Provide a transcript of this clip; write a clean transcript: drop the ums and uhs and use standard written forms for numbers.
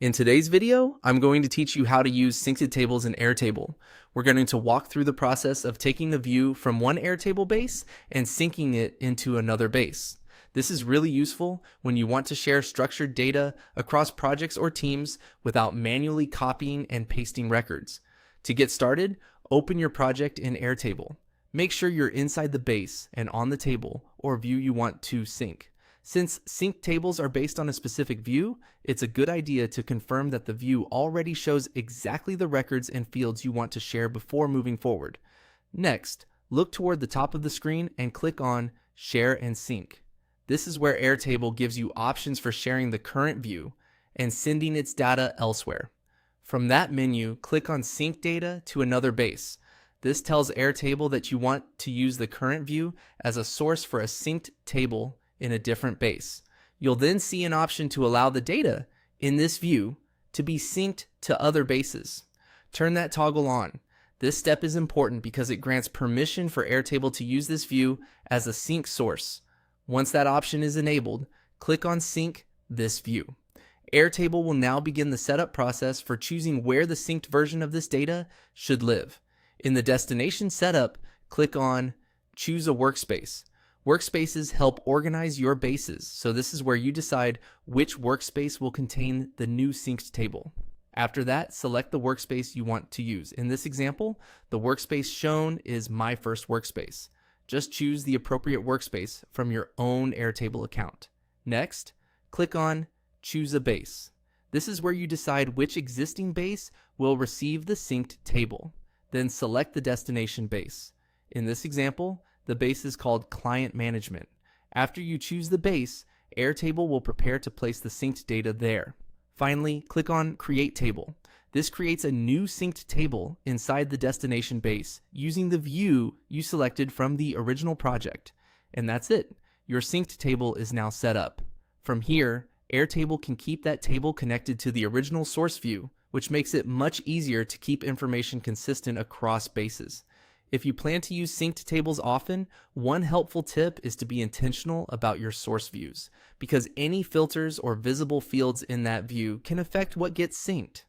In today's video, I'm going to teach you how to use synced tables in Airtable. We're going to walk through the process of taking the view from one Airtable base and syncing it into another base. This is really useful when you want to share structured data across projects or teams without manually copying and pasting records. To get started, open your project in Airtable. Make sure you're inside the base and on the table or view you want to sync. Since sync tables are based on a specific view, it's a good idea to confirm that the view already shows exactly the records and fields you want to share before moving forward. Next, look toward the top of the screen and click on Share and Sync. This is where Airtable gives you options for sharing the current view and sending its data elsewhere. From that menu, click on Sync Data to another base. This tells Airtable that you want to use the current view as a source for a synced table in a different base. You'll then see an option to allow the data in this view to be synced to other bases. Turn that toggle on. This step is important because it grants permission for Airtable to use this view as a sync source. Once that option is enabled, click on Sync this view. Airtable will now begin the setup process for choosing where the synced version of this data should live. In the destination setup, click on Choose a Workspace. Workspaces help organize your bases, so this is where you decide which workspace will contain the new synced table. After that, select the workspace you want to use. In this example, the workspace shown is My First Workspace. Just choose the appropriate workspace from your own Airtable account. Next, click on Choose a Base. This is where you decide which existing base will receive the synced table. Then select the destination base. In this example, the base is called Client Management. After you choose the base, Airtable will prepare to place the synced data there. Finally, click on Create Table. This creates a new synced table inside the destination base using the view you selected from the original project. And that's it. Your synced table is now set up. From here, Airtable can keep that table connected to the original source view, which makes it much easier to keep information consistent across bases. If you plan to use synced tables often, one helpful tip is to be intentional about your source views, because any filters or visible fields in that view can affect what gets synced.